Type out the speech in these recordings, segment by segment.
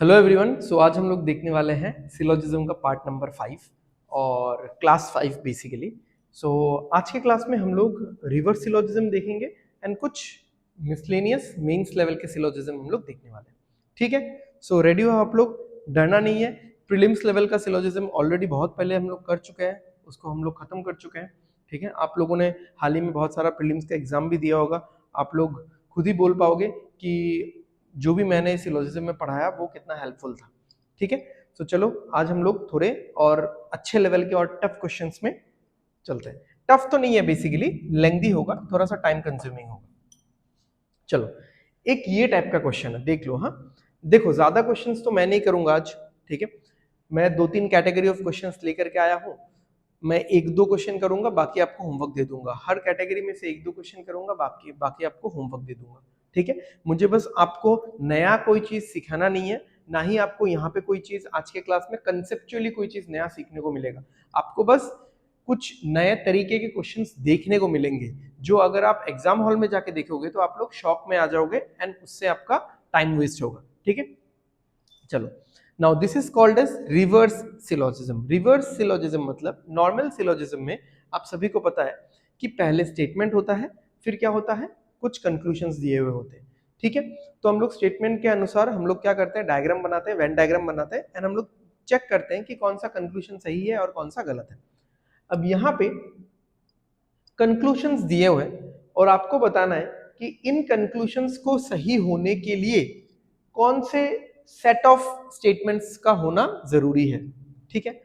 Hello everyone. सो आज हम लोग देखने वाले हैं सिलोजिज्म का पार्ट नंबर 5 और क्लास 5 बेसिकली। सो आज के क्लास में हम लोग रिवर्स सिलोजिज्म देखेंगे एंड कुछ मिसलेनियस मेंस लेवल के सिलोजिज्म हम लोग देखने वाले हैं। ठीक है, सो रेडी हो आप लोग? डरना नहीं है। प्रीलिम्स लेवल का सिलोजिज्म ऑलरेडी बहुत पहले हम लोग कर चुके हैं, उसको हम लोग खत्म कर चुके हैं। ठीक है, आप लोगों ने हाल ही में बहुत सारा प्रीलिम्स का एग्जाम भी दिया होगा। आप लोग खुद ही बोल पाओगे कि जो भी मैंने सिलोजिज्म में पढ़ाया वो कितना हेल्पफुल था। ठीक है, तो चलो आज हम लोग थोड़े और अच्छे लेवल के और टफ क्वेश्चंस में चलते हैं। टफ तो नहीं है, बेसिकली लेंथी होगा, थोड़ा सा टाइम कंज्यूमिंग होगा। चलो, एक ये टाइप का क्वेश्चन है, देख लो। हाँ देखो, ज्यादा क्वेश्चंस तो मैं नहीं करूंगा आज। ठीक है, मैं 2-3 कैटेगरी ऑफ क्वेश्चंस लेकर के आया हूं। मैं 1-2 क्वेश्चन करूंगा, बाकी आपको होमवर्क दे दूंगा। हर कैटेगरी में से 1-2 क्वेश्चन करूंगा, बाकी बाकी आपको होमवर्क दे दूंगा। ठीक है, मुझे बस आपको नया कोई चीज सिखाना नहीं है, ना ही आपको यहाँ पे कोई चीज आज के क्लास में कंसेप्चुअली कोई चीज नया सीखने को मिलेगा। आपको बस कुछ नए तरीके के क्वेश्चंस देखने को मिलेंगे, जो अगर आप एग्जाम हॉल में जाके देखोगे तो आप लोग शॉक में आ जाओगे एंड उससे आपका टाइम वेस्ट होगा। ठीक है, चलो। Now this is called as reverse syllogism. Reverse syllogism मतलब नॉर्मल सिलोजिज्म में आप सभी को पता है कि पहले स्टेटमेंट होता है, फिर क्या होता है, कुछ कंक्लूजन्स दिए हुए होते हैं। ठीक है, तो हम लोग स्टेटमेंट के अनुसार हम लोग क्या करते हैं, डायग्राम बनाते हैं, वेन डायग्राम बनाते हैं एंड हम लोग चेक करते हैं कि कौन सा कंक्लूजन सही है और कौन सा गलत है। अब यहाँ पे कंक्लूजन्स दिए हुए हैं और आपको बताना है कि इन कंक्लूजन्स को सही होने के लिए कौन से सेट ऑफ स्टेटमेंट्स का होना जरूरी है। ठीक है,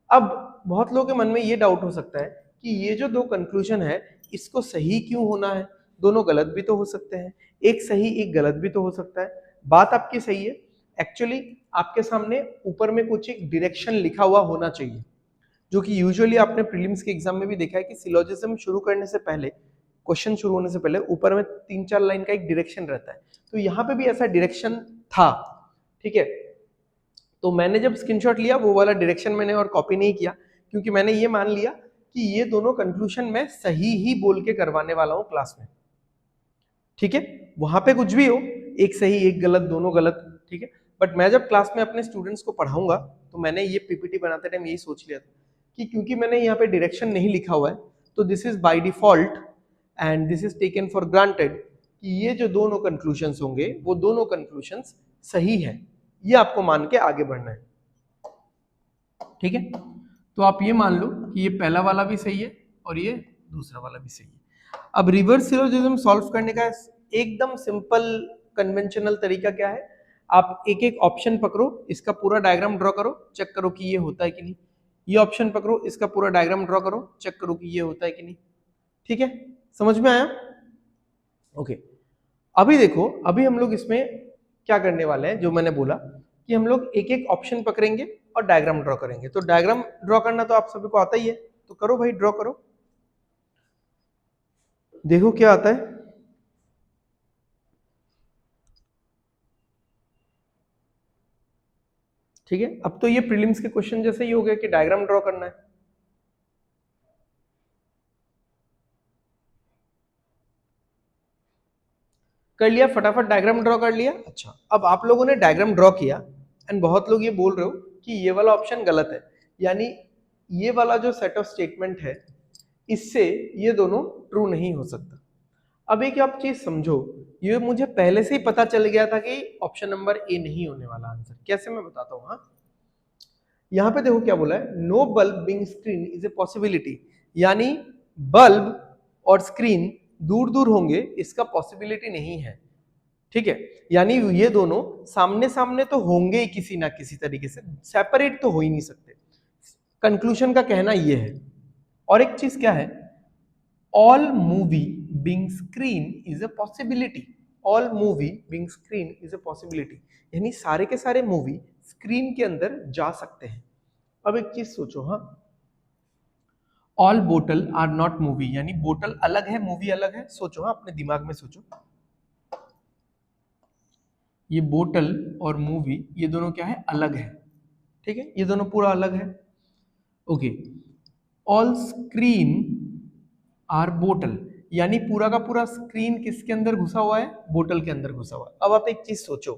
अब बहुत लोगों के मन में ये डाउट हो सकता है कि ये जो दो कंक्लूजन है इसको सही क्यों होना है, दोनों गलत भी तो हो सकते हैं, एक सही एक गलत भी तो हो सकता है। बात आपकी सही है, एक्चुअली आपके सामने ऊपर में कुछ एक डायरेक्शन लिखा हुआ होना चाहिए, जो कि यूजुअली आपने प्रीलिम्स के एग्जाम में भी देखा है कि सिलोजिज्म शुरू करने से पहले, क्वेश्चन शुरू होने से पहले ऊपर में 3-4 लाइन का एक डायरेक्शन रहता है। तो यहाँ पे भी ऐसा डायरेक्शन था। ठीक है, तो मैंने जब स्क्रीनशॉट लिया वो वाला डायरेक्शन मैंने और कॉपी नहीं किया, क्योंकि मैंने ये मान लिया कि ये दोनों कंक्लूजन मैं सही ही बोल के करवाने वाला हूं क्लास में। ठीक है, वहां पे कुछ भी हो, एक सही एक गलत दोनों गलत। ठीक है, बट मैं जब क्लास में अपने स्टूडेंट्स को पढ़ाऊंगा तो मैंने ये पीपीटी बनाते टाइम यही सोच लिया था कि क्योंकि मैंने यहाँ पे डायरेक्शन नहीं लिखा हुआ है तो this is by default and this is taken for granted कि ये जो दोनों कंक्लूजन्स होंगे वो दोनों कंक्लूजन्स सही है। ये आपको मान के आगे बढ़ना है। ठीक है, तो आप ये मान लो कि ये पहला वाला भी सही है और ये दूसरा वाला भी सही है। अब रिवर्स सिलोजिज्म सॉल्व करने का एकदम सिंपल कन्वेंशनल तरीका क्या है, आप एक एक ऑप्शन पकड़ो, इसका पूरा डायग्राम ड्रॉ करो, चेक करो कि ये होता है कि नहीं। ये ऑप्शन पकड़ो, इसका पूरा डायग्राम ड्रॉ करो, चेक करो कि ये होता है कि नहीं। ठीक है, समझ में आया? ओके, अभी देखो, अभी हम लोग इसमें क्या करने वाले हैं, जो मैंने बोला कि हम लोग एक एक ऑप्शन पकड़ेंगे और डायग्राम ड्रॉ करेंगे। तो डायग्राम ड्रॉ करना तो आप सभी को आता ही है, तो करो भाई, ड्रॉ करो, देखो क्या आता है। ठीक है, अब तो ये प्रीलिम्स के क्वेश्चन जैसे ही हो गया कि डायग्राम ड्रॉ करना है। कर लिया, फटाफट डायग्राम ड्रॉ कर लिया। अच्छा, अब आप लोगों ने डायग्राम ड्रॉ किया एंड बहुत लोग ये बोल रहे हो कि ये वाला ऑप्शन गलत है, यानी ये वाला जो सेट ऑफ स्टेटमेंट है इससे ये दोनों ट्रू नहीं हो सकता। अब एक आप चीज समझो, ये मुझे पहले से ही पता चल गया था कि ऑप्शन नंबर ए नहीं होने वाला आंसर। कैसे, मैं बताता हूं। हाँ, यहां पे देखो क्या बोला है, no bulb being screen is a possibility, यानी बल्ब और स्क्रीन दूर दूर होंगे इसका पॉसिबिलिटी नहीं है। ठीक है, यानी ये दोनों सामने सामने तो होंगे ही किसी ना किसी तरीके से, सेपरेट तो हो ही नहीं सकते। कंक्लूजन का कहना ये है। और एक चीज क्या है, all movie being screen is a possibility. All movie being screen is a possibility, यानी सारे के सारे मूवी स्क्रीन के अंदर जा सकते हैं। अब एक चीज सोचो, हाँ, all bottle are not movie, यानी बोटल अलग है मूवी अलग है। सोचो, हाँ, अपने दिमाग में सोचो, ये बोटल और मूवी ये दोनों क्या है, अलग है। ठीक है, ये दोनों पूरा अलग है। Okay, all screen are bottle, यानी पूरा का पूरा स्क्रीन किसके अंदर घुसा हुआ है, बोतल के अंदर घुसा हुआ है। अब आप एक चीज सोचो,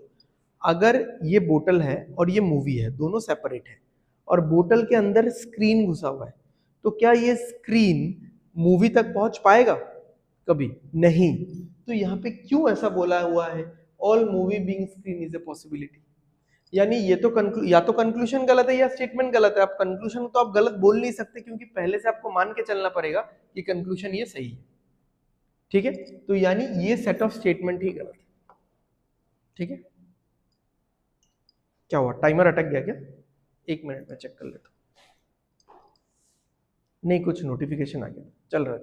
अगर ये बोतल है और ये मूवी है, दोनों सेपरेट है, और बोतल के अंदर स्क्रीन घुसा हुआ है, तो क्या ये स्क्रीन मूवी तक पहुंच पाएगा? कभी नहीं। तो यहाँ पे क्यों ऐसा बोला हुआ है, all movie being screen is a possibility? यानी ये तो या तो कंक्लूजन गलत है या स्टेटमेंट गलत है। आप कंक्लूजन तो आप गलत बोल नहीं सकते, क्योंकि पहले से आपको मान के चलना पड़ेगा कि कंक्लूजन ये सही है। ठीक है, तो यानी ये सेट ऑफ स्टेटमेंट ही गलत है। ठीक है, क्या हुआ, टाइमर अटक गया क्या? 1 मिनट में चेक कर लेता हूं। नहीं, कुछ नोटिफिकेशन आ गया, चल रहा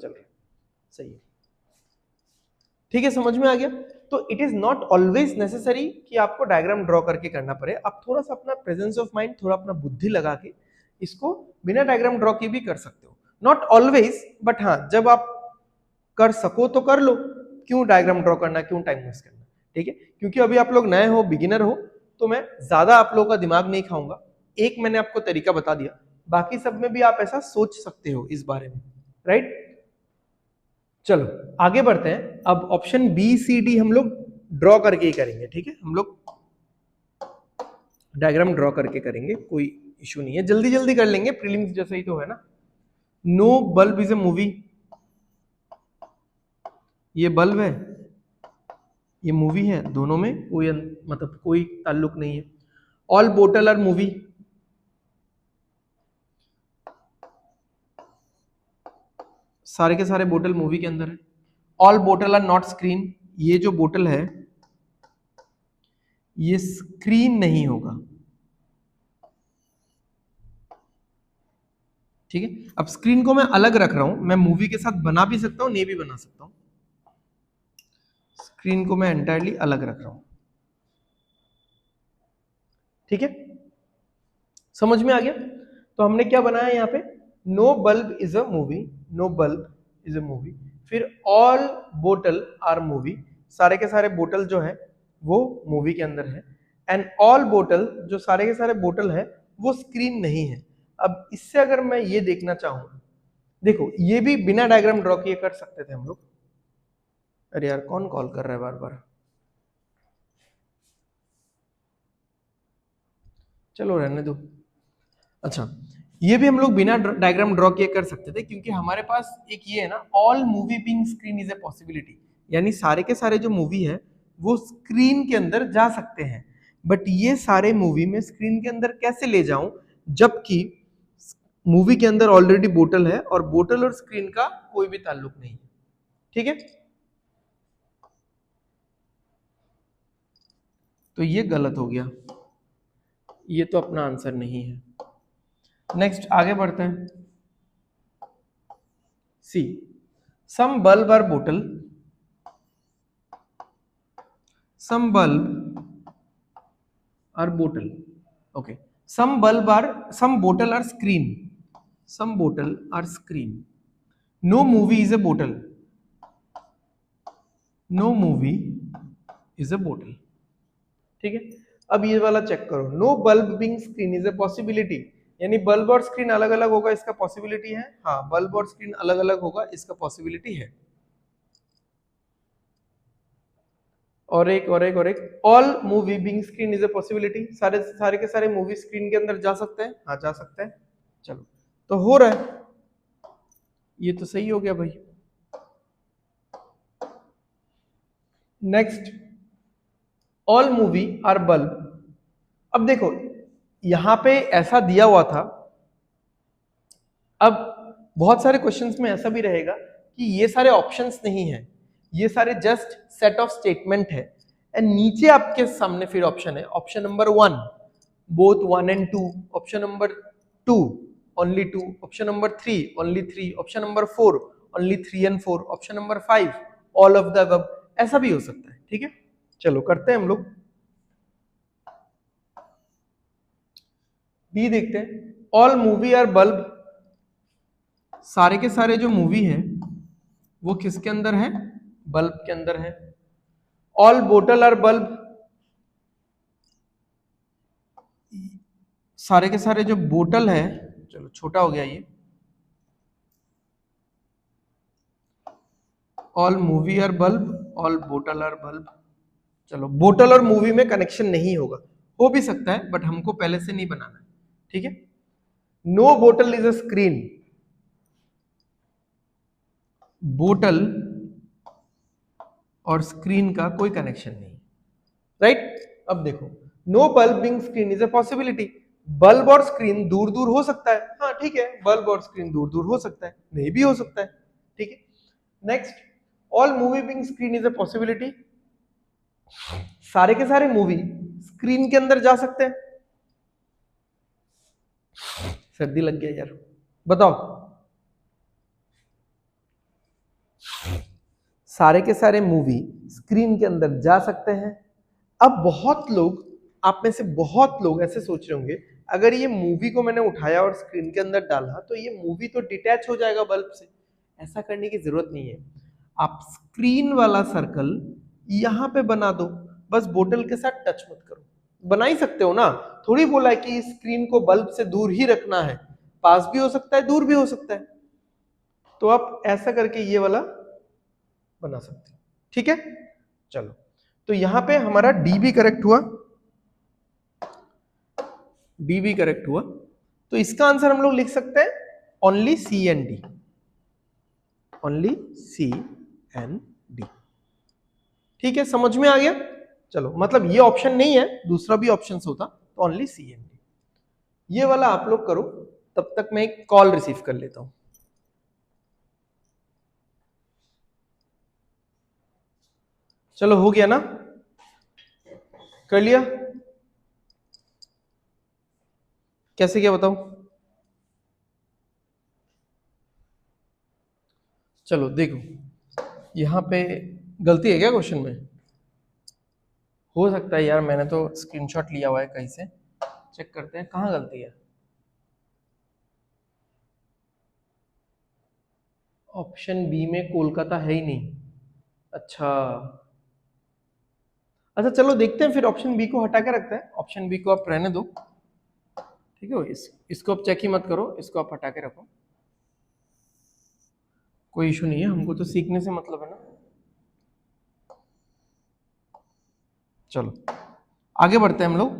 सही है। ठीक है, समझ में आ गया। तो it is not always necessary कि आपको डायग्राम ड्रॉ करके करना पड़े। आप थोड़ा सा अपना प्रेजेंस ऑफ माइंड, थोड़ा अपना बुद्धि लगा के इसको बिना डायग्राम ड्रॉ के भी कर सकते हो। नॉट ऑलवेज, बट हाँ, जब आप कर सको तो कर लो। क्यों डायग्राम ड्रॉ करना, क्यों टाइम वेस्ट करना? ठीक है, क्योंकि अभी आप लोग नए हो, बिगिनर हो, तो मैं ज्यादा आप लोगों का दिमाग नहीं खाऊंगा। एक मैंने आपको तरीका बता दिया, बाकी सब में भी आप ऐसा सोच सकते हो इस बारे में, राइट? चलो आगे बढ़ते हैं। अब ऑप्शन बी सी डी हम लोग ड्रॉ करके ही करेंगे। ठीक है, हम लोग डायग्राम ड्रॉ करके करेंगे, कोई इशू नहीं है, जल्दी जल्दी कर लेंगे, प्रीलिम्स जैसा ही तो है ना। No bulb is a movie, ये बल्ब है, ये मूवी है, दोनों में कोई मतलब कोई ताल्लुक नहीं है। ऑल बोटल आर मूवी, सारे के सारे बोतल मूवी के अंदर है। All bottle are not screen, ये जो बोतल है ये स्क्रीन नहीं होगा। ठीक है, अब स्क्रीन को मैं अलग रख रहा हूं, मैं मूवी के साथ बना भी सकता हूं, नहीं भी बना सकता हूं। स्क्रीन को मैं एंटायरली अलग रख रहा हूं। ठीक है, समझ में आ गया। तो हमने क्या बनाया यहाँ पे, no bulb is a movie, no bulb is a movie, फिर ऑल बोटल आर मूवी, सारे के सारे बोतल जो है वो मूवी के अंदर है। एंड ऑल बोटल, जो सारे के सारे बोतल है वो स्क्रीन नहीं है। अब इससे अगर मैं ये देखना चाहूं, देखो ये भी बिना डायग्राम ड्रॉ किए कर सकते थे हम लोग। अरे यार, कौन कॉल कर रहा है बार बार? चलो रहने दो। अच्छा, ये भी हम लोग बिना डायग्राम ड्रॉ किए कर सकते थे, क्योंकि हमारे पास एक ये है ना, all movie being screen is a possibility, यानी सारे के सारे जो मूवी है वो स्क्रीन के अंदर जा सकते हैं। बट ये सारे मूवी में स्क्रीन के अंदर कैसे ले जाऊं, जबकि मूवी के अंदर ऑलरेडी बोतल है और बोतल और स्क्रीन का कोई भी ताल्लुक नहीं है। ठीक है, तो ये गलत हो गया, ये तो अपना आंसर नहीं है। नेक्स्ट आगे बढ़ते हैं। सी, सम बल्ब आर बोतल, some bulb are bottle, okay, some bottle are screen, some bottle are screen, no movie is a bottle, no movie is a bottle। ठीक है, अब ये वाला चेक करो, no bulb being screen is a possibility, यानी bulb और screen अलग अलग होगा, इसका पॉसिबिलिटी है। हाँ, बल्ब और स्क्रीन अलग अलग होगा, इसका पॉसिबिलिटी है। और एक all movie being screen is a possibility, सारे सारे के सारे मूवी स्क्रीन के अंदर जा सकते हैं। हाँ, जा सकते हैं। चलो, तो हो रहा है, ये तो सही हो गया भाई। Next, all movie are bulb. अब देखो यहां पे ऐसा दिया हुआ था, अब बहुत सारे क्वेश्चंस में ऐसा भी रहेगा कि ये सारे ऑप्शंस नहीं है, ये सारे जस्ट सेट ऑफ स्टेटमेंट है। एंड नीचे आपके सामने फिर ऑप्शन है, option number 1 both 1 and 2, option number 2 only 2, option number 3 only 3, option number 4 only 3 and 4, option number 5 all of the above, ऐसा भी हो सकता है। ठीक है, चलो करते हैं हम लोग बी, देखते हैं। ऑल मूवी आर बल्ब, सारे के सारे जो मूवी है वो किसके अंदर है, बल्ब के अंदर है। ऑल बोटल आर बल्ब, सारे के सारे जो बोतल है, चलो छोटा हो गया ये, all movie are bulb, all बोतल आर बल्ब। चलो, बोतल और मूवी में कनेक्शन नहीं होगा, हो भी सकता है बट हमको पहले से नहीं बनाना है, ठीक है। नो बोतल इज अ स्क्रीन, बोतल और स्क्रीन का कोई कनेक्शन नहीं, राइट। अब देखो, no bulb being screen is a possibility, bulb और स्क्रीन दूर दूर हो सकता है, हाँ ठीक है, बल्ब और स्क्रीन दूर दूर हो सकता है, नहीं भी हो सकता है, ठीक है। Next, all movie being screen is a possibility, सारे के सारे मूवी स्क्रीन के अंदर जा सकते हैं। सर्दी लग गया यार, बताओ, सारे के सारे मूवी स्क्रीन के अंदर जा सकते हैं। अब बहुत लोग, आप में से बहुत लोग ऐसे सोच रहे होंगे, अगर ये मूवी को मैंने उठाया और स्क्रीन के अंदर डाला तो ये मूवी तो डिटैच हो जाएगा बल्ब से। ऐसा करने की जरूरत नहीं है, आप स्क्रीन वाला सर्कल यहां पे बना दो, बस बोतल के साथ टच मत करो। बना ही सकते हो ना, थोड़ी बोला है कि स्क्रीन को बल्ब से दूर ही रखना है, पास भी हो सकता है, दूर भी हो सकता है। तो आप ऐसा करके ये वाला बना सकते हैं, ठीक है। चलो, तो यहां पे हमारा डी भी करेक्ट हुआ, डी भी करेक्ट हुआ, तो इसका आंसर हम लोग लिख सकते हैं only C and D, only C and D, ठीक है, समझ में आ गया। चलो, मतलब ये ऑप्शन नहीं है, दूसरा भी ऑप्शन होता तो ओनली सी एंड डी। ये वाला आप लोग करो, तब तक मैं एक कॉल रिसीव कर लेता हूं। चलो, हो गया ना, कर लिया, कैसे क्या बताओ। चलो देखो, यहां पे गलती है क्या क्वेश्चन में? हो सकता है यार, मैंने तो स्क्रीनशॉट लिया हुआ है कहीं से, चेक करते हैं कहाँ गलती है। ऑप्शन बी में कोलकाता है ही नहीं, अच्छा अच्छा, चलो देखते हैं फिर, ऑप्शन बी को हटा के रखते हैं, ऑप्शन बी को आप रहने दो, ठीक है। इसको आप चेक ही मत करो, इसको आप हटा के रखो, कोई इशू नहीं है, हमको तो सीखने से मतलब है ना। चलो आगे बढ़ते हैं हम लोग।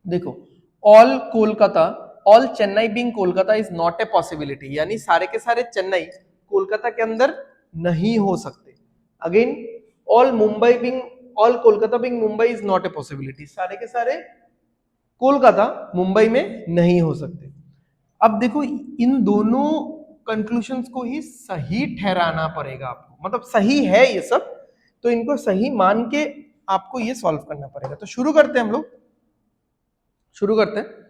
देखो, all Kolkata, all Chennai being Kolkata is not a possibility, यानी सारे के सारे चेन्नई कोलकाता के अंदर नहीं हो सकते। Again, all Mumbai being, all Kolkata being Mumbai is not a possibility, सारे के सारे कोलकाता मुंबई में नहीं हो सकते। अब देखो, इन दोनों कंक्लूशंस को ही सही ठहराना पड़ेगा आपको, मतलब सही है ये सब, तो इनको सही मान के आपको ये सॉल्व करना पड़ेगा। तो शुरू करते हैं हम लोग, शुरू करते हैं।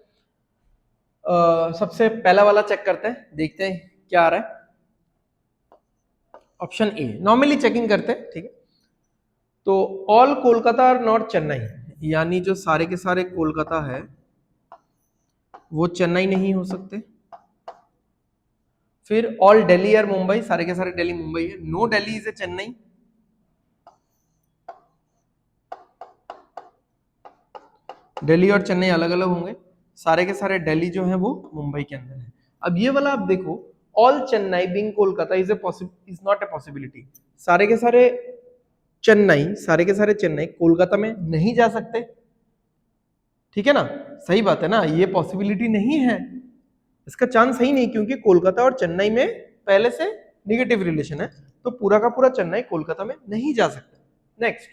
सबसे पहला वाला चेक करते हैं, देखते हैं क्या आ रहा है। ऑप्शन ए, नॉर्मली चेकिंग करते हैं, ठीक है। तो ऑल कोलकाता और नॉट चेन्नई, यानी जो सारे के सारे कोलकाता है वो चेन्नई नहीं हो सकते। फिर ऑल दिल्ली और मुंबई, सारे के सारे दिल्ली मुंबई है, no Delhi is a Chennai. Delhi और चेन्नई अलग अलग होंगे, सारे के सारे दिल्ली जो है वो मुंबई के अंदर है। अब ये वाला आप देखो, all Chennai being Kolkata is not a possibility, सारे के सारे चेन्नई, सारे के सारे चेन्नई कोलकाता में नहीं जा सकते, ठीक है ना, सही बात है ना, ये पॉसिबिलिटी नहीं है, इसका चांस ही नहीं, क्योंकि कोलकाता और चेन्नई में पहले से निगेटिव रिलेशन है, तो पूरा का पूरा चेन्नई कोलकाता में नहीं जा सकता। Next,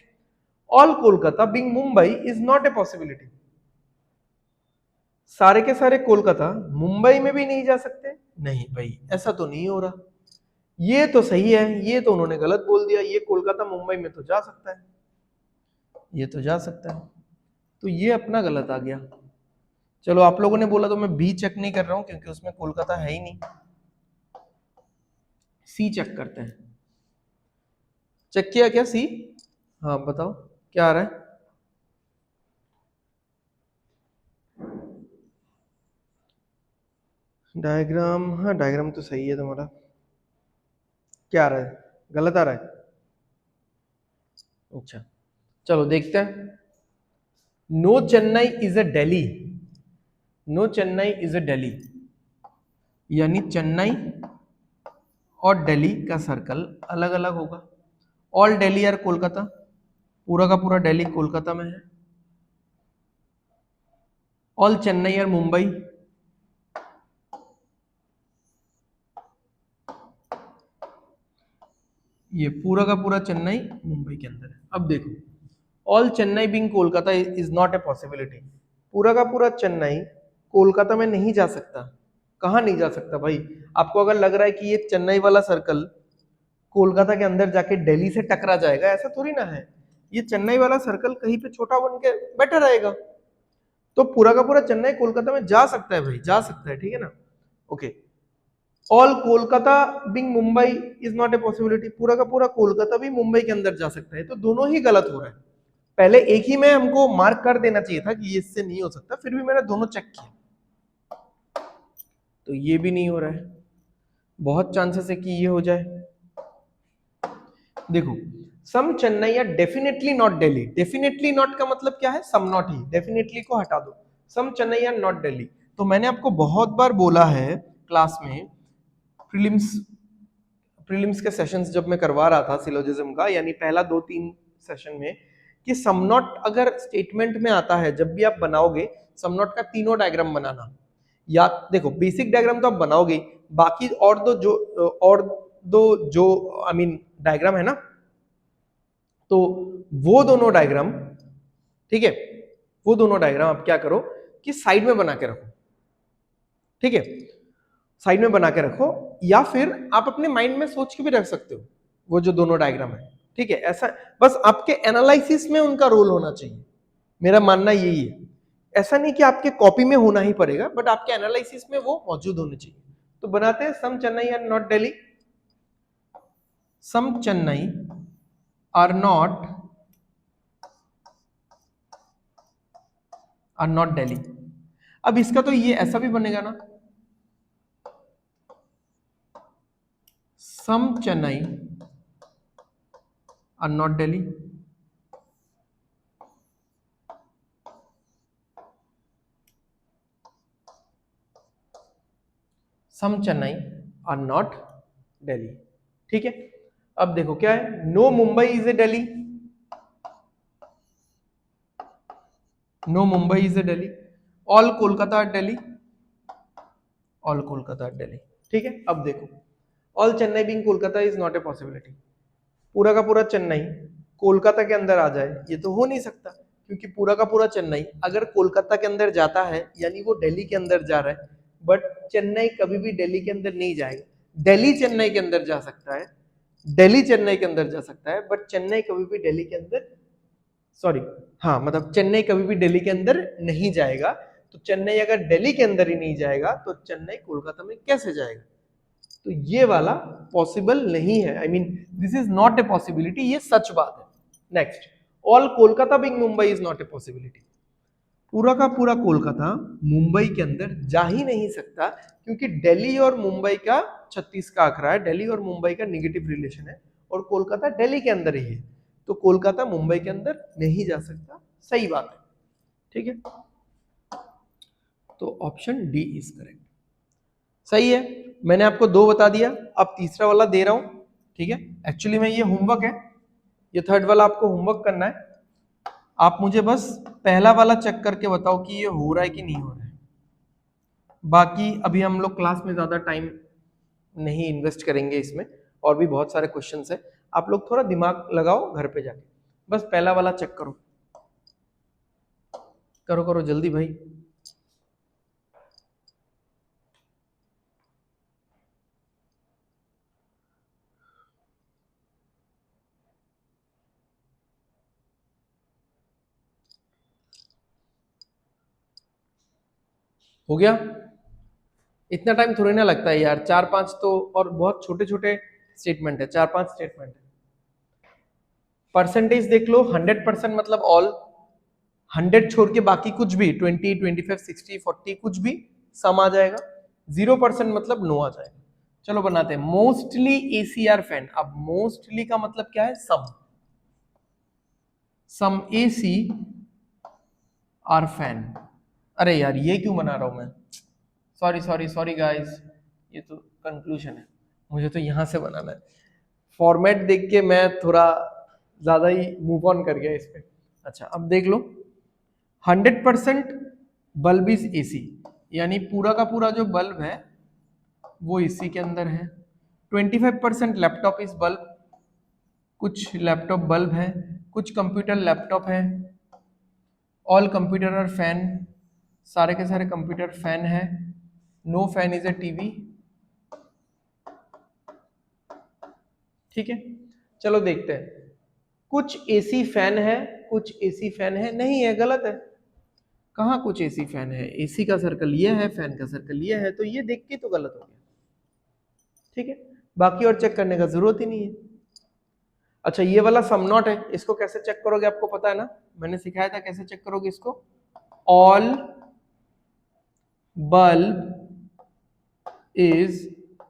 all Kolkata being Mumbai is not a possibility, सारे के सारे कोलकाता मुंबई में भी नहीं जा सकते, नहीं भाई ऐसा तो नहीं हो रहा, ये तो सही है, ये तो उन्होंने गलत बोल दिया, ये कोलकाता मुंबई में तो जा सकता है, ये तो जा सकता है, तो ये अपना गलत आ गया। चलो, आप लोगों ने बोला तो मैं बी चेक नहीं कर रहा हूं, क्योंकि उसमें कोलकाता है ही नहीं, सी चेक करते हैं। चेक किया क्या सी? हाँ बताओ क्या आ रहा है। डायग्राम, हाँ डायग्राम तो सही है तुम्हारा, क्या आ रहा है, गलत आ रहा है, अच्छा चलो देखते हैं। No Chennai is a Delhi, no Chennai is a Delhi, यानी चेन्नई और दिल्ली का सर्कल अलग अलग होगा। ऑल दिल्ली और कोलकाता, पूरा का पूरा दिल्ली कोलकाता में है। ऑल चेन्नई और मुंबई, ये पूरा का पूरा चेन्नई मुंबई के अंदर है। अब देखो, all Chennai being Kolkata is not a possibility. पूरा का पूरा चेन्नई कोलकाता में नहीं जा सकता। कहाँ नहीं जा सकता भाई? आपको अगर लग रहा है कि ये चेन्नई वाला सर्कल कोलकाता के अंदर जाके दिल्ली से टकरा जाएगा, ऐसा थोड़ी ना है। ये चेन्नई वाला सर्कल कहीं पे छोटा बन के बैठा रहेगा। तो पूरा का पूरा चेन्नई कोलकाता में जा सकता है भाई, जा सकता है, ठीक है ना। Okay, all Kolkata being Mumbai is not a possibility. पूरा का पूरा कोलकाता भी मुंबई के अंदर जा सकता है। तो दोनों ही गलत हो रहा है। पहले एक ही में हमको मार्क कर देना चाहिए था कि ये इससे नहीं हो सकता, फिर भी मैंने दोनों चेक किया तो ये भी नहीं हो रहा है। बहुत चांसेस है कि ये हो जाए। देखो, सम चेन्नई या definitely not Delhi. Definitely not का मतलब क्या है? सम नॉट ही, डेफिनेटली को हटा दो। सम चेन्नई या नॉट दिल्ली। तो मैंने आपको बहुत बार बोला है क्लास में, प्रीलिम्स के सेशंस जब मैं करवा रहा था सिलोजिज्म का, यानी पहला 2-3 सेशन में, कि सम नॉट अगर स्टेटमेंट में आता है, जब भी आप बनाओगे सम नॉट का तीनों डायग्राम बनाना। या देखो, बेसिक डायग्राम तो आप बनाओगे, बाकी और दो जो आई मीन डायग्राम है ना, तो वो दोनों डायग्राम, ठीक है, वो दोनों डायग्राम आप क्या करो कि साइड में बना के रखो, ठीक है, साइड में बना के रखो। या फिर आप अपने माइंड में सोच के भी रख सकते हो वो जो दोनों डायग्राम है, ठीक है। ऐसा बस आपके एनालिसिस में उनका रोल होना चाहिए, मेरा मानना यही है। ऐसा नहीं कि आपके कॉपी में होना ही पड़ेगा, बट आपके एनालिसिस में वो मौजूद होने चाहिए। तो बनाते हैं some Chennai are not Delhi. Some Chennai are not Delhi. अब इसका तो ये ऐसा भी बनेगा ना, some Chennai are not Delhi. Some Chennai are not Delhi, ठीक है। अब देखो क्या है, no Mumbai is a Delhi, no Mumbai is a Delhi. All Kolkata are Delhi, all Kolkata are Delhi, ठीक है। अब देखो, all Chennai being Kolkata is not a possibility. पूरा का पूरा चेन्नई कोलकाता के अंदर आ जाए, ये तो हो नहीं सकता, क्योंकि पूरा का पूरा चेन्नई अगर कोलकाता के अंदर जाता है यानी वो दिल्ली के अंदर जा रहा है, बट चेन्नई कभी भी दिल्ली के अंदर नहीं जाएगा। दिल्ली चेन्नई के अंदर जा सकता है, दिल्ली चेन्नई के अंदर जा सकता है, बट चेन्नई कभी भी दिल्ली के अंदर, सॉरी, हाँ, मतलब चेन्नई कभी भी दिल्ली के अंदर नहीं जाएगा। तो चेन्नई अगर दिल्ली के अंदर ही नहीं जाएगा तो चेन्नई कोलकाता में कैसे जाएगा? तो ये वाला पॉसिबल नहीं है, I mean this is not a possibility, ये सच बात है। Next, all Kolkata being Mumbai is not a possibility. पूरा का पूरा कोलकाता मुंबई के अंदर जा ही नहीं सकता, क्योंकि दिल्ली और मुंबई का 36 का आंकड़ा है, दिल्ली और मुंबई का निगेटिव रिलेशन है, और कोलकाता दिल्ली के अंदर ही है, तो कोलकाता मुंबई के अंदर नहीं जा सकता। सही बात है, ठीक है। तो ऑप्शन डी इज करेक्ट, सही है। मैंने आपको 2 बता दिया, अब तीसरा वाला दे रहा हूं, ठीक है। एक्चुअली में ये होमवर्क है, ये थर्ड वाला आपको होमवर्क करना है। आप मुझे बस पहला वाला चेक करके बताओ कि ये हो रहा है कि नहीं हो रहा है। बाकी अभी हम लोग क्लास में ज्यादा टाइम नहीं इन्वेस्ट करेंगे इसमें, और भी बहुत सारे क्वेश्चंस है, आप लोग थोड़ा दिमाग लगाओ घर पे जाके, बस पहला वाला चेक करो, करो करो जल्दी भाई। हो गया? इतना टाइम थोड़ी ना लगता है यार, 4-5 तो, और बहुत छोटे छोटे स्टेटमेंट है, 4-5 स्टेटमेंट है। परसेंटेज देख लो, 100% मतलब ऑल, 100 छोड़ के बाकी कुछ भी, 20, 25, 60, 40 कुछ भी सम आ जाएगा। 0% मतलब नो आ जाएगा। चलो बनाते हैं, मोस्टली एसीआर फैन। अब मोस्टली का मतलब क्या है? सम एसी आर फैन। अरे यार ये क्यों बना रहा हूं मैं, सॉरी सॉरी सॉरी गाइस, ये तो कंक्लूजन है, मुझे तो यहां से बनाना है। फॉर्मेट देख के मैं थोड़ा ज्यादा ही मूव ऑन कर गया इस पे। अच्छा अब देख लो, 100% बल्ब इज एसी, यानी पूरा का पूरा जो बल्ब है वो एसी के अंदर है। 25% लैपटॉप इज बल्ब, कुछ लैपटॉप बल्ब है, कुछ कंप्यूटर लैपटॉप है। ऑल कंप्यूटर आर फैन, सारे के सारे कंप्यूटर फैन है। No fan is a TV. ठीक है, चलो देखते हैं। कुछ एसी फैन है, कुछ एसी फैन है, नहीं है, गलत है। कहाँ कुछ एसी फैन है? एसी का सर्कल ये है, फैन का सर्कल ये है, तो ये देख के तो गलत हो गया। ठीक है, बाकी और चेक करने का जरूरत ही नहीं है। अच्छा ये वाला सम नॉट है, इसको कैसे चेक करोगे आपको पता है ना, मैंने सिखाया था कैसे चेक करोगे इसको। All bulb is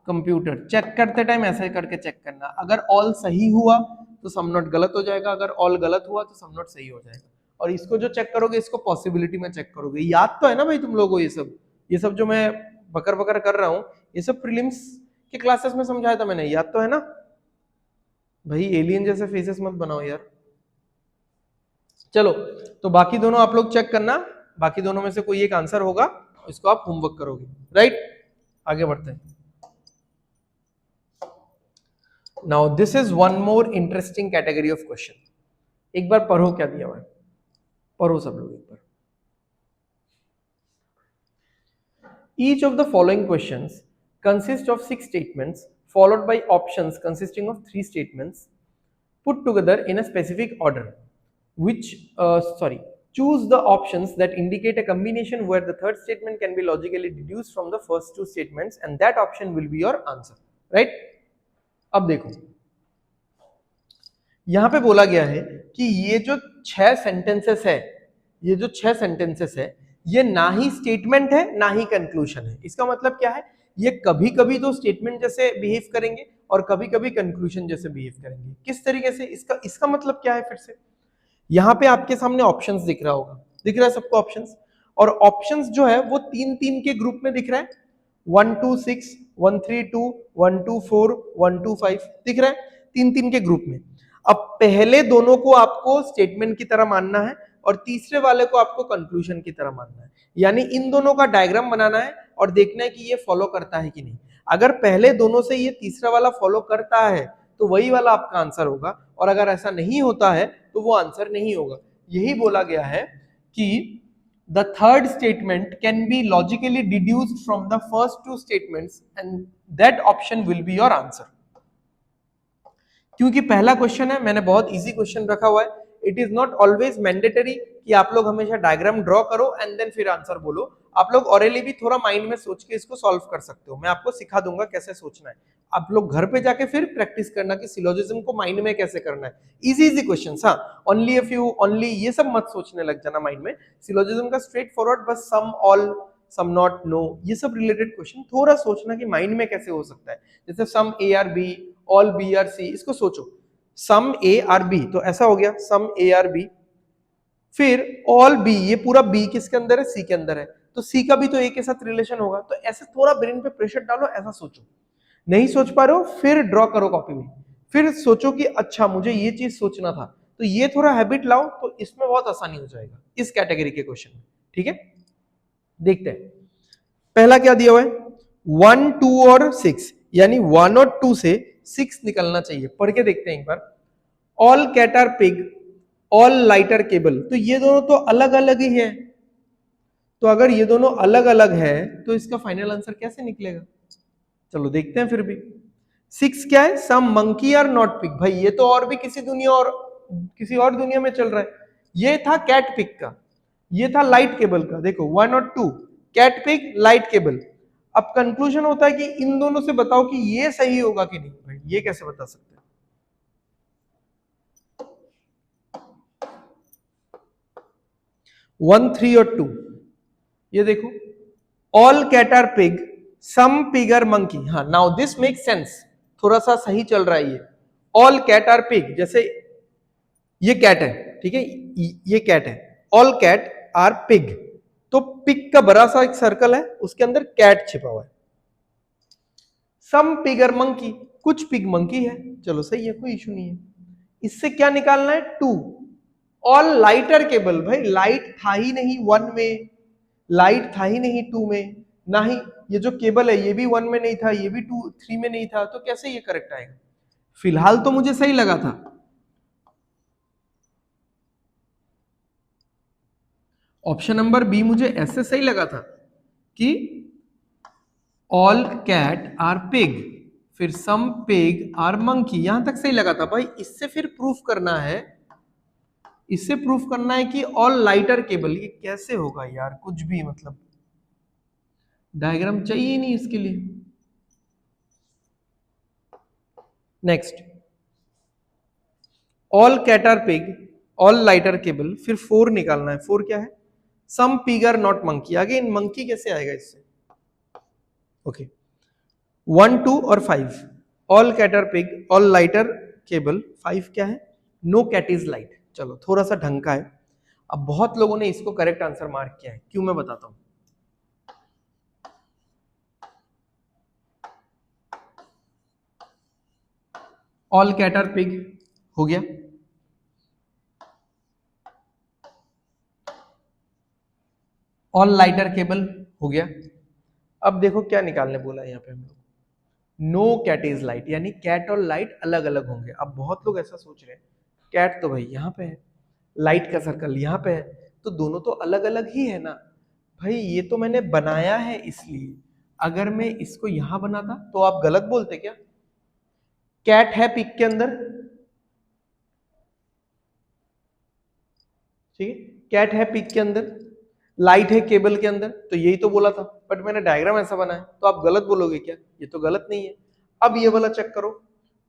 computer, check करते टाइम ऐसे करके चेक करना। अगर ऑल सही हुआ तो सम नॉट गलत हो जाएगा, अगर ऑल गलत हुआ तो सम नॉट सही हो जाएगा। और इसको जो चेक करोगे इसको पॉसिबिलिटी में चेक करोगे। याद तो है ना भाई तुम लोगों को ये सब जो मैं बकर बकर कर रहा हूं, ये सब प्रीलिम्स के क्लासेस में समझाया था मैंने, याद तो है ना भाई? एलियन जैसे फेसेस मत बनाओ यार। चलो तो बाकी दोनों आप लोग चेक करना, बाकी दोनों में से कोई एक आंसर होगा, इसको आप होमवर्क करोगे। राइट, आगे बढ़ते हैं। Now this is one more interesting category of question. एक बार पढ़ो क्या दिया हुआ है, पढ़ो सब लोग एक बार। Each of the following questions consists of 6 statements followed by options consisting of 3 statements put together in a specific order. Choose the options that indicate a combination where the third statement can be logically deduced from the first 2 statements, and that option will be your answer. Right? अब देखो, यहां पे बोला गया है कि ये जो 6 सेंटेंसेस है, ये जो 6 सेंटेंसेस है, ये ना ही स्टेटमेंट है ना ही कंक्लूजन है। इसका मतलब क्या है, ये कभी कभी तो स्टेटमेंट जैसे बिहेव करेंगे और कभी कभी कंक्लूजन जैसे बिहेव करेंगे। किस तरीके से, इसका मतलब क्या है? फिर से यहाँ पे आपके सामने ऑप्शंस दिख रहा होगा, दिख रहा है सबको ऑप्शंस, और ऑप्शंस जो है वो 3-3 के ग्रुप में दिख रहा है। 1 2 6 1 3 2 1 2 4 1 2 5 दिख रहा है, 3-3 के ग्रुप में। अब पहले दोनों को आपको स्टेटमेंट की तरह मानना है और तीसरे वाले को आपको कंक्लूजन की तरह मानना है, यानी इन दोनों का डायग्राम बनाना है और देखना है कि ये फॉलो करता है कि नहीं। अगर पहले दोनों से ये तीसरा वाला फॉलो करता है तो वही वाला आपका आंसर होगा, और अगर ऐसा नहीं होता है तो वो आंसर नहीं होगा। यही बोला गया है कि the third statement can be logically deduced from the first 2 statements and that option will be your answer. क्योंकि पहला क्वेश्चन है, मैंने बहुत इजी क्वेश्चन रखा हुआ है। It is not always mandatory कि आप लोग हमेशा डायग्राम ड्रॉ करो एंड देन फिर आंसर बोलो। आप लोग ऑरेली भी थोड़ा माइंड में सोच के इसको सॉल्व कर सकते हो, मैं आपको सिखा दूंगा कैसे सोचना है। आप लोग घर पे जाके फिर प्रैक्टिस करना कि सिलोजिज्म को माइंड में कैसे करना है। इजी इजी क्वेश्चंस, हाँ, ओनली इफ यू ओनली ये सब मत सोचने लग जाना माइंड में। सिलोजिज्म का स्ट्रेट फॉरवर्ड बस सम, ऑल, सम नॉट, नो, ये सब रिलेटेड क्वेश्चन थोड़ा सोचना कि माइंड में कैसे हो सकता है। जैसे some A are B, all B are C, इसको सोचो। सम ए आर बी तो ऐसा हो गया सम ए आर बी, फिर ऑल बी, ये पूरा बी किसके अंदर है? सी के अंदर है, तो सी का भी तो ए के साथ रिलेशन होगा। तो ऐसे थोड़ा ब्रेन पे प्रेशर डालो, ऐसा सोचो। नहीं सोच पा रहे हो फिर ड्रॉ करो कॉपी में, फिर सोचो कि अच्छा मुझे ये चीज सोचना था, तो ये थोड़ा हैबिट लाओ, तो इसमें बहुत आसानी हो जाएगा इस कैटेगरी के क्वेश्चन में। ठीक है, देखते हैं पहला क्या दिया हुआ है। 1 2 और 6, यानी 1 और 2 से 6 निकलना चाहिए। पढ़ के देखते हैं एक बार। All cat are pig, all light are cable, तो ये दोनों तो अलग अलग ही है। तो अगर ये दोनों अलग अलग है तो इसका फाइनल आंसर कैसे निकलेगा? चलो देखते हैं फिर भी। 6 क्या है? सम मंकी आर नॉट पिग, भाई ये तो और भी किसी दुनिया में चल रहा है। ये था कैट पिग का, ये था लाइट केबल का। देखो 1 और 2, कैट पिग लाइट केबल। अब कंक्लूजन होता है कि इन दोनों से बताओ कि ये सही होगा कि नहीं। भाई ये कैसे बता सकते हैं? 1 3 और 2, ये देखो all cat are pig, some pig are monkey. हाँ, नाउ दिस मेक सेंस, थोड़ा सा सही चल रहा है ये। ऑल कैट आर पिग, जैसे ये कैट है, ठीक है, ये कैट है, ऑल कैट आर पिग, तो पिग का बड़ा सा एक सर्कल है, उसके अंदर कैट छिपा हुआ है। सम पिग आर मंकी, कुछ पिग मंकी है, चलो सही है, कोई इशू नहीं है। इससे क्या निकालना है? 2। ऑल लाइटर केबल, भाई लाइट था ही नहीं 1 में, लाइट था ही नहीं 2 में, ना ही ये जो केबल है ये भी 1 में नहीं था, ये भी 2 3 में नहीं था, तो कैसे ये करेक्ट आएगा? फिलहाल तो मुझे सही लगा था। ऑप्शन नंबर बी मुझे ऐसे सही लगा था कि ऑल कैट आर पिग, फिर सम पिग आर मंकी, यहां तक सही लगा था भाई। इससे फिर प्रूफ करना है, इससे प्रूफ करना है कि ऑल लाइटर केबल, ये कैसे होगा यार? कुछ भी मतलब डायग्राम चाहिए ही नहीं इसके लिए। Next, all cat are pig, all lighter cable, फिर 4 निकालना है। 4 क्या है? Some pig are not monkey. आगे मंकी कैसे आएगा इससे? ओके, 1 2 और 5, all cat are pig, all lighter cable, 5 क्या है? No cat is light. चलो थोड़ा सा ढंग का है। अब बहुत लोगों ने इसको करेक्ट आंसर मार्क किया है, क्यों मैं बताता हूं। ऑल कैट आर पिग हो गया, ऑल लाइटर केबल हो गया। अब देखो क्या निकालने बोला है यहाँ पे हम लोग, नो कैट इज लाइट, यानी कैट और लाइट अलग अलग होंगे। अब बहुत लोग ऐसा सोच रहे हैं, कैट तो भाई यहाँ पे है, लाइट का सर्कल यहाँ पे है, तो दोनों तो अलग अलग ही है ना। भाई ये तो मैंने बनाया है इसलिए, अगर मैं इसको यहां बनाता तो आप गलत बोलते क्या? कैट है पिक के अंदर, ठीक है, कैट है पिक के अंदर, लाइट है केबल के अंदर, तो यही तो बोला था, बट मैंने डायग्राम ऐसा बनाया, तो आप गलत बोलोगे क्या? ये तो गलत नहीं है। अब ये वाला चेक करो,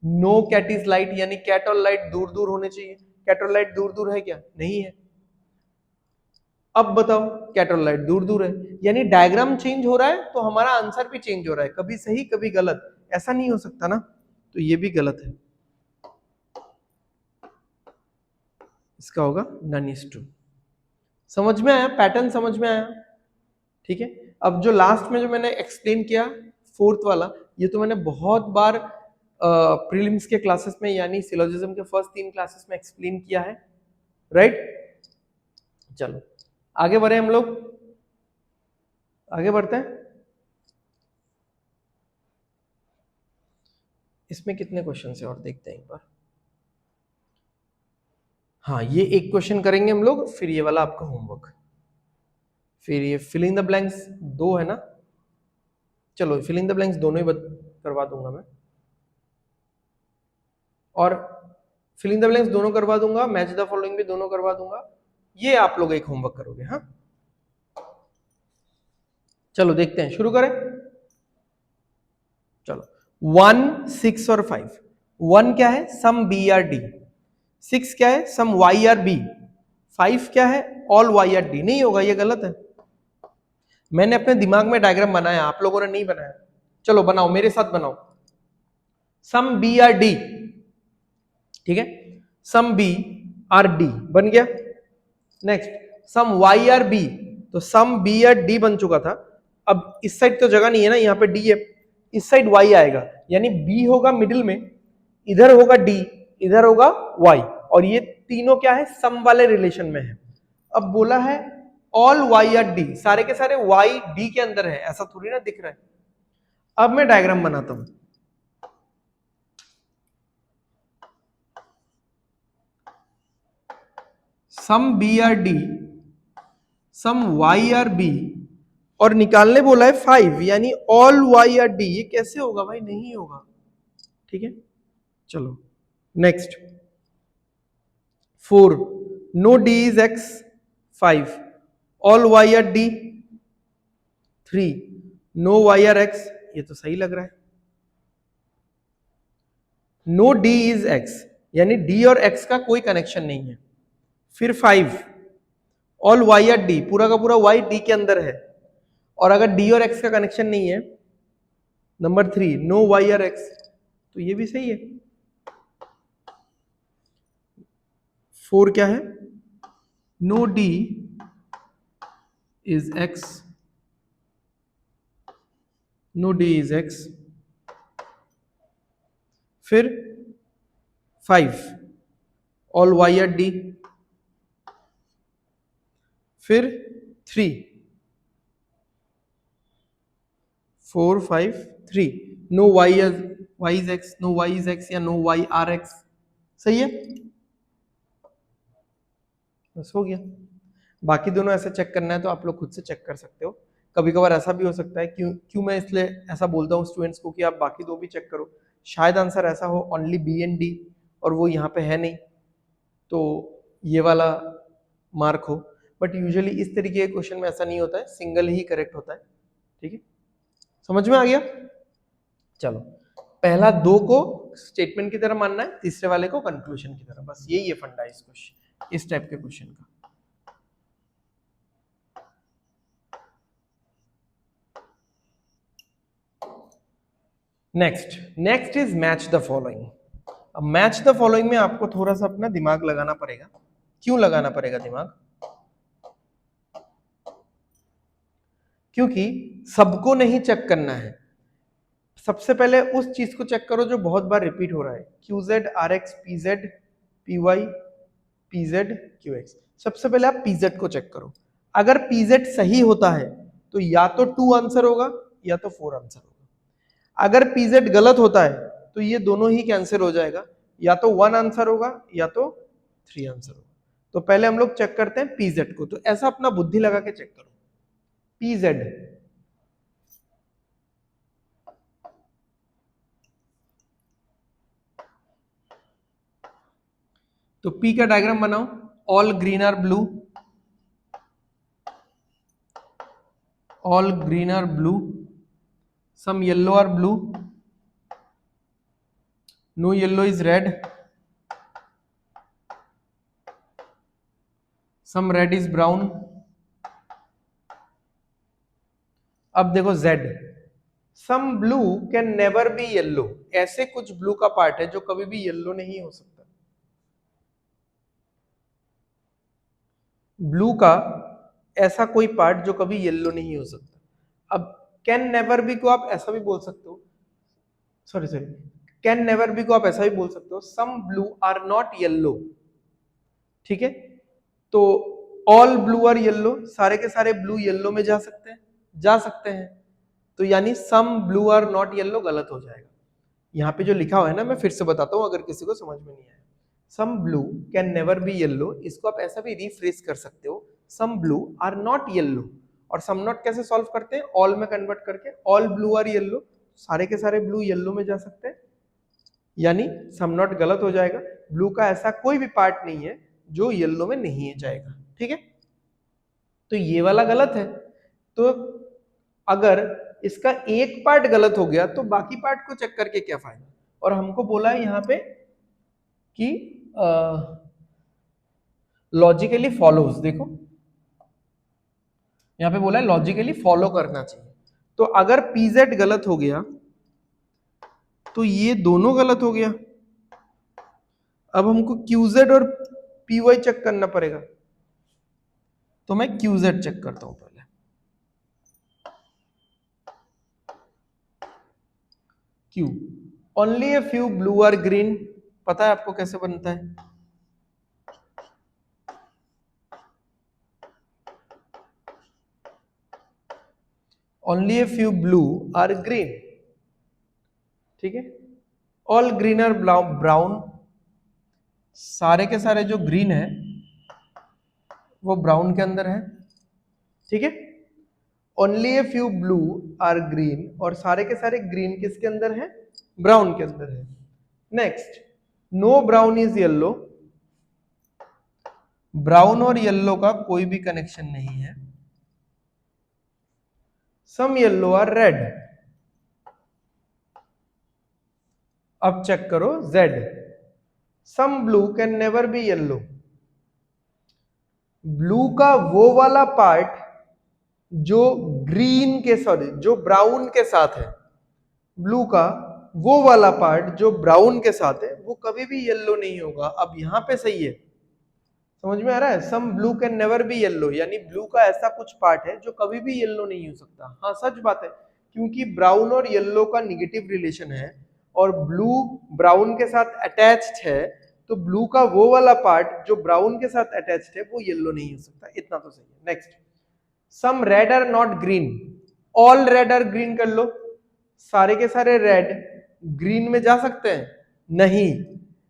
नो कैट इज लाइट, यानी कैट और लाइट दूर दूर होने चाहिए। कैट और लाइट दूर दूर है क्या? नहीं है। अब बताओ, कैट और लाइट दूर दूर है, यानी डायग्राम चेंज हो रहा है तो हमारा आंसर भी चेंज हो रहा है, कभी सही कभी गलत, ऐसा नहीं हो सकता ना, तो ये भी गलत है। इसका होगा नन इज ट्रू। समझ में आया? पैटर्न समझ में आया? ठीक है। अब जो लास्ट में जो मैंने एक्सप्लेन किया, फोर्थ वाला, ये तो मैंने बहुत बार प्रीलिम्स के क्लासेस में, यानी सिलोजिज्म के फर्स्ट 3 क्लासेस में एक्सप्लेन किया है, राइट? चलो आगे बढ़े हम लोग, आगे बढ़ते हैं। इसमें कितने क्वेश्चन है और देखते हैं एक बार। हाँ, ये एक क्वेश्चन करेंगे हम लोग, फिर ये वाला आपका होमवर्क, फिर ये फिल इन द ब्लैंक्स 2 है ना। चलो फिल इन द ब्लैंक्स दोनों ही करवा दूंगा मैं, और फिल इन द ब्लैंक्स दोनों करवा दूंगा, मैच द फॉलोइंग भी दोनों करवा दूंगा। ये आप लोग एक होमवर्क करोगे। हाँ चलो देखते हैं, शुरू करें। चलो 1 6 और 5, 1 क्या है? सम बी आर डी, 6 क्या है? सम वाई आर बी, 5 क्या है? All Y are D. नहीं होगा, ये गलत है। मैंने अपने दिमाग में डायग्राम बनाया, आप लोगों ने नहीं बनाया। चलो बनाओ, मेरे साथ बनाओ। सम बी आर डी, ठीक है, सम बी आर डी बन गया। Next some Y are B, तो सम बी आर डी बन चुका था। अब इस साइड तो जगह नहीं है ना, यहाँ पे डी है, इस साइड वाई आएगा, यानी बी होगा मिडिल में, इधर होगा डी, इधर होगा वाई, और ये तीनों क्या है? सम वाले रिलेशन में है। अब बोला है ऑल वाई आर डी, सारे के सारे वाई डी के अंदर है, ऐसा थोड़ी ना दिख रहा है। अब मैं डायग्राम बनाता हूं, सम B R D, some Y are B, और निकालने बोला है 5, यानी ऑल वाई आर डी। ये कैसे होगा भाई? नहीं होगा, ठीक है। चलो next 4, no D is X, 5 all Y are D, 3 no Y are X. ये तो सही लग रहा है। नो डी इज एक्स, यानी डी और एक्स का कोई कनेक्शन नहीं है। फिर 5 ऑल वाई आर डी, पूरा का पूरा वाई डी के अंदर है, और अगर डी और एक्स का कनेक्शन नहीं है, number 3 no Y are X, तो ये भी सही है। 4 क्या है? No D is X, no D is X. फिर 5 ऑल y at d, फिर 3 4 5 3, no y is x, no y is x या नो y r x, सही है, बस हो गया। बाकी दोनों ऐसे चेक करना है तो आप लोग खुद से चेक कर सकते हो। कभी कभार ऐसा भी हो सकता है, क्यों मैं इसलिए ऐसा बोलता हूँ स्टूडेंट्स को कि आप बाकी दो भी चेक करो, शायद आंसर ऐसा हो ओनली बी एंड डी और वो यहाँ पे है नहीं, तो ये वाला मार्क हो, बट यूजुअली इस तरीके के क्वेश्चन में ऐसा नहीं होता है, सिंगल ही करेक्ट होता है। ठीक है, समझ में आ गया? चलो, पहला दो को स्टेटमेंट की तरह मानना है, तीसरे वाले को कंक्लूजन की तरह, बस यही है फंडा इस क्वेश्चन, इस टाइप के क्वेश्चन का। Next is match the following. अब मैच द फॉलोइंग में आपको थोड़ा सा अपना दिमाग लगाना पड़ेगा। क्यों लगाना पड़ेगा दिमाग? क्योंकि सबको नहीं चेक करना है, सबसे पहले उस चीज को चेक करो जो बहुत बार रिपीट हो रहा है, QZ RX PZ PY PZ QX। सबसे पहले आप PZ को चेक करो, अगर PZ सही होता है तो या तो 2 आंसर होगा या तो 4 आंसर होगा। अगर PZ गलत होता है तो ये दोनों ही कैंसिल हो जाएगा, या तो 1 आंसर होगा या तो 3 आंसर होगा। तो पहले हम लोग चेक करते हैं PZ को, तो ऐसा अपना बुद्धि लगा के चेक करो। PZ, तो P का डायग्राम बनाओ, all green are blue, all green are blue, some yellow are blue, no yellow is red, some red is brown। अब देखो Z, some blue can never be yellow, ऐसे कुछ blue का part है जो कभी भी येलो नहीं हो सकता। ब्लू का ऐसा कोई पार्ट जो कभी येलो नहीं हो सकता। अब कैन नेवर बी को आप ऐसा भी बोल सकते हो, सॉरी कैन नेवर बी को आप ऐसा भी बोल सकते हो, some blue are not yellow. ठीक है, तो ऑल ब्लू आर येलो, सारे के सारे ब्लू येलो में जा सकते हैं, जा सकते हैं, तो यानी some blue are not yellow गलत हो जाएगा। यहाँ पे जो लिखा हुआ है ना, मैं फिर से बताता हूँ अगर किसी को समझ में नहीं आया। Some blue can never be yellow, इसको आप ऐसा भी रिफ्रेश कर सकते हो, some blue are not yellow. और सम नॉट कैसे सॉल्व करते हैं? ऑल में कन्वर्ट करके, ऑल ब्लू आर येलो, सारे के सारे ब्लू येलो में जा सकते हैं, यानी सम नॉट गलत हो जाएगा। ब्लू का ऐसा कोई भी पार्ट नहीं है जो येलो में नहीं जाएगा। ठीक है, तो ये वाला गलत है, तो अगर इसका एक पार्ट गलत हो गया तो बाकी पार्ट को चेक करके क्या फायदा। और हमको बोला है यहाँ पे कि लॉजिकली फॉलोज, देखो यहाँ पे बोला है लॉजिकली फॉलो करना चाहिए, तो अगर PZ गलत हो गया तो ये दोनों गलत हो गया। अब हमको QZ और PY चेक करना पड़ेगा, तो मैं QZ चेक करता हूं पहले। Q, only a few blue are green, पता है आपको कैसे बनता है? Only a few blue are green, ठीक है, ऑल ग्रीन आर ब्राउन, सारे के सारे जो ग्रीन है वो ब्राउन के अंदर है। ठीक है, only a few blue are green, और सारे के सारे ग्रीन किसके अंदर है? ब्राउन के अंदर है। Next, no brown is yellow, brown और येलो का कोई भी कनेक्शन नहीं है। सम येलो आर रेड, अब चेक करो Z, some blue can never be yellow, blue का वो वाला पार्ट जो ग्रीन के, सॉरी जो ब्राउन के साथ है, ब्लू का वो वाला पार्ट जो ब्राउन के साथ है वो कभी भी येलो नहीं होगा। अब यहां पे सही है, समझ में आ रहा है? Some blue can never be yellow, यानी ब्लू का ऐसा कुछ पार्ट है जो कभी भी येलो नहीं हो सकता। हाँ सच बात है, क्योंकि ब्राउन और येलो का निगेटिव रिलेशन है और ब्लू ब्राउन के साथ अटैच्ड है, तो ब्लू का वो वाला पार्ट जो ब्राउन के साथ अटैच्ड है वो येलो नहीं हो सकता, इतना तो सही है। Next, some red are not green, all red are green कर लो, सारे के सारे रेड ग्रीन में जा सकते हैं? नहीं,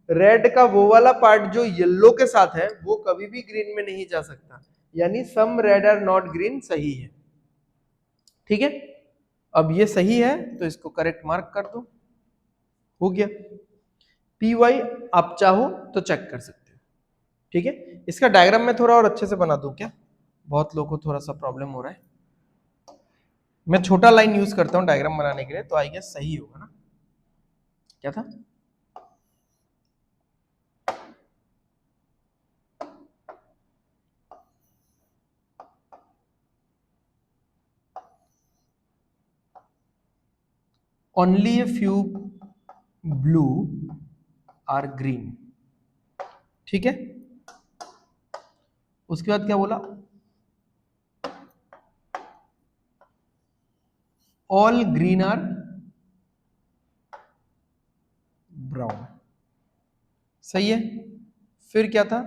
रेड का वो वाला पार्ट जो येलो के साथ है वो कभी भी ग्रीन में नहीं जा सकता, यानी some red are not green सही है। ठीक है, अब ये सही है तो इसको करेक्ट मार्क कर दो, हो गया। पी वाई आप चाहो तो चेक कर सकते हो। ठीक है, इसका डायग्राम मैं थोड़ा और अच्छे से बना दूं क्या? बहुत लोगों को थोड़ा सा प्रॉब्लम हो रहा है। मैं छोटा लाइन यूज करता हूं डायग्राम बनाने के लिए, तो आई गेस सही होगा ना? क्या था? Only a few blue are green। ठीक है, उसके बाद क्या बोला? All green are brown. सही है। फिर क्या था?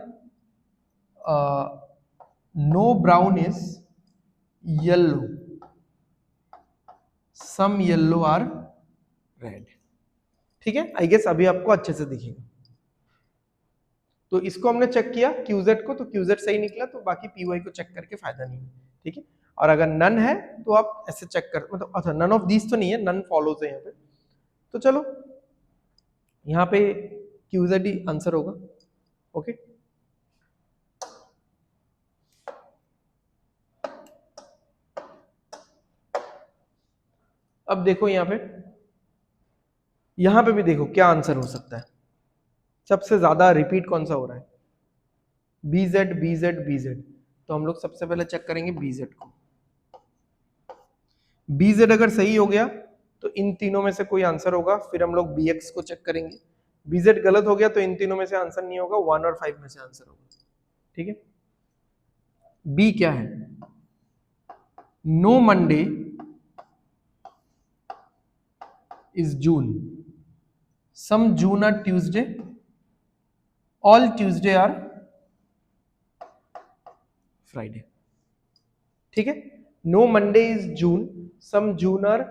No brown is yellow, some yellow are red. ठीक है, आई गेस अभी आपको अच्छे से दिखेगा। तो इसको हमने चेक किया क्यूजेड को, तो क्यूजेड सही निकला, तो बाकी पीवाई को चेक करके फायदा नहीं है। ठीक है, और अगर नन है तो आप ऐसे चेक कर, मतलब अच्छा नन ऑफ दीज तो नहीं है, नन फॉलोज है यहाँ पे, तो चलो यहाँ पे क्यूजेड ही आंसर होगा। ओके, अब देखो यहाँ पे भी देखो क्या आंसर हो सकता है। सबसे ज्यादा रिपीट कौन सा हो रहा है? BZ BZ BZ, तो हम लोग सबसे पहले चेक करेंगे BZ को। BZ अगर सही हो गया तो इन तीनों में से कोई आंसर होगा, फिर हम लोग BX को चेक करेंगे। BZ गलत हो गया तो इन तीनों में से आंसर नहीं होगा, 1 और 5 में से आंसर होगा। ठीक है, B क्या है? No Monday is June, some June are Tuesday, all Tuesday are Friday. ठीक है, no Monday is June, some June are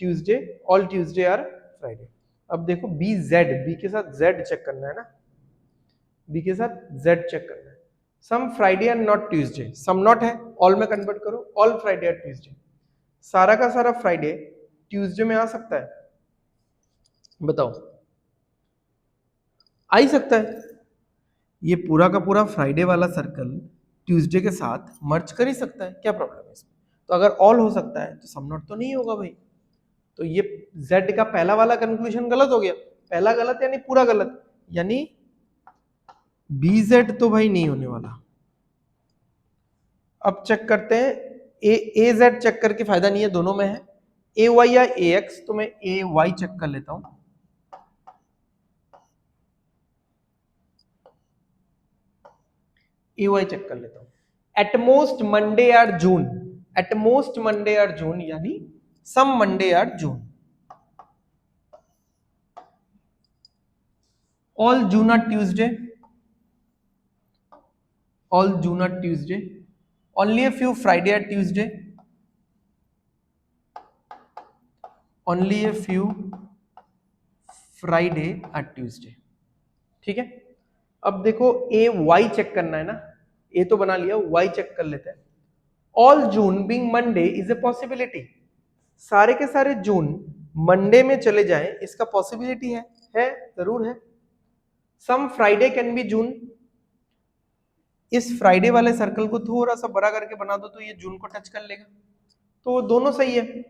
Tuesday, all Tuesday are Friday. अब देखो बी के साथ जेड चेक करना है ना, बी के साथ जेड चेक करना है। Some Friday and not Tuesday, some not है, ऑल में कन्वर्ट करो, ऑल फ्राइडे आर ट्यूसडे। सारा का सारा फ्राइडे ट्यूसडे में आ सकता है? बताओ, आ ही सकता है। ये पूरा का पूरा फ्राइडे वाला सर्कल ट्यूसडे के साथ मर्ज कर ही सकता है, क्या प्रॉब्लम है इसमें? तो अगर ऑल हो सकता है तो सम नॉट तो नहीं होगा भाई। तो ये Z का पहला वाला कंक्लूजन गलत हो गया, पहला गलत यानी पूरा गलत, यानी BZ तो भाई नहीं होने वाला। अब चेक करते हैं, AZ चेक करके फायदा नहीं है, दोनों में है, AY या AX, तो मैं AY चेक कर लेता हूं। AY चेक कर लेता हूं। At most Monday are June, at most Monday are June यानी some Monday are June, all June are Tuesday, all June are Tuesday, only a few Friday are Tuesday, only a few Friday are Tuesday. ठीक है, अब देखो AY check करना है ना, A तो बना लिया, Y चेक कर लेते हैं। All June being Monday is a possibility, सारे के सारे जून मंडे में चले जाएं, इसका पॉसिबिलिटी है जरूर है। सम फ्राइडे कैन बी जून, इस फ्राइडे वाले सर्कल को थोड़ा सा बड़ा करके बना दो तो ये जून को टच कर लेगा, तो दोनों सही है,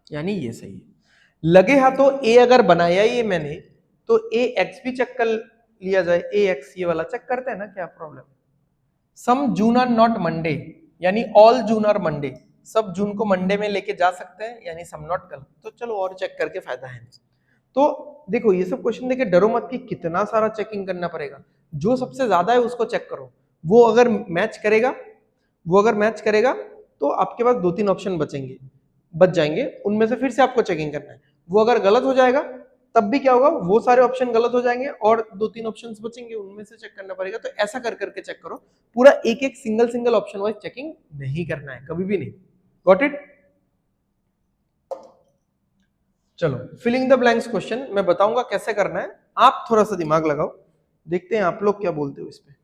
यानी ये सही है। लगे हाथों A अगर बनाया ही मैंने तो AX भी चेक कर लिया जाए, AX ये वाला चेक करते हैं ना, क्या problem? Some June are not Monday यानी ऑल जून आर मंडे, सब जून को मंडे में लेके जा सकते हैं, यानी सम नॉट कल, तो चलो और चेक करके फायदा है। तो देखो ये सब क्वेश्चन देखे डरो मत कि कितना सारा चेकिंग करना पड़ेगा, जो सबसे ज्यादा है उसको चेक करो, वो अगर मैच करेगा तो आपके पास 2-3 ऑप्शन बच जाएंगे, उनमें से फिर से आपको चेकिंग करना है। वो अगर गलत हो जाएगा तब भी क्या होगा, वो सारे ऑप्शन गलत हो जाएंगे और 2-3 ऑप्शंस बचेंगे, उनमें से चेक करना पड़ेगा। तो ऐसा कर करके चेक करो, पूरा एक एक single single option wise checking नहीं करना है, कभी भी नहीं। Got it? चलो, फिलिंग द ब्लैंक्स क्वेश्चन मैं बताऊंगा कैसे करना है, आप थोड़ा सा दिमाग लगाओ, देखते हैं आप लोग क्या बोलते हो इस पे।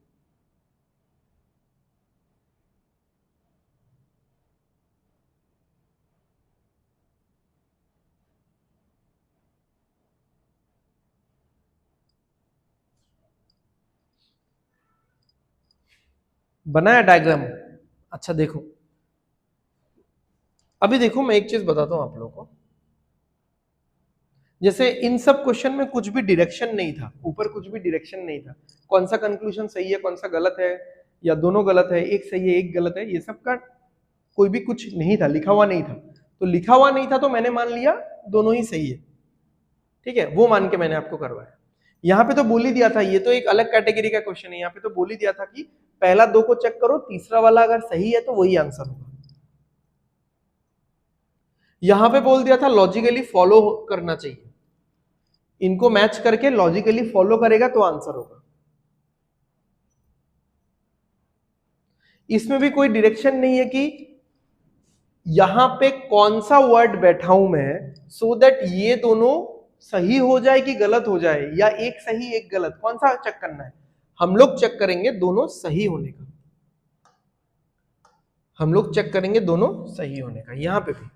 बनाया डायग्राम? अच्छा देखो, अभी देखो मैं एक चीज बताता हूं आप लोगों को, जैसे इन सब क्वेश्चन में कुछ भी डायरेक्शन नहीं था, ऊपर कुछ भी डायरेक्शन नहीं था, कौन सा कंक्लूजन सही है कौन सा गलत है, या दोनों गलत है, एक सही है एक गलत है, ये सब का कोई भी कुछ नहीं था, लिखा हुआ नहीं था। तो लिखा हुआ नहीं था तो मैंने मान लिया दोनों ही सही है, ठीक है, वो मान के मैंने आपको करवाया। यहाँ पे तो बोल ही दिया था, ये तो एक अलग कैटेगरी का क्वेश्चन है, यहाँ पे तो बोल ही दिया था कि पहला दो को चेक करो, तीसरा वाला अगर सही है तो वही आंसर होगा। यहां पे बोल दिया था लॉजिकली फॉलो करना चाहिए, इनको मैच करके लॉजिकली फॉलो करेगा तो आंसर होगा। इसमें भी कोई डायरेक्शन नहीं है कि यहां पे कौन सा वर्ड बैठा हूं मैं, सो दैट ये दोनों सही हो जाए कि गलत हो जाए, या एक सही एक गलत, कौन सा चेक करना है? हम लोग चेक करेंगे दोनों सही होने का, हम लोग चेक करेंगे दोनों सही होने का यहां पे भी,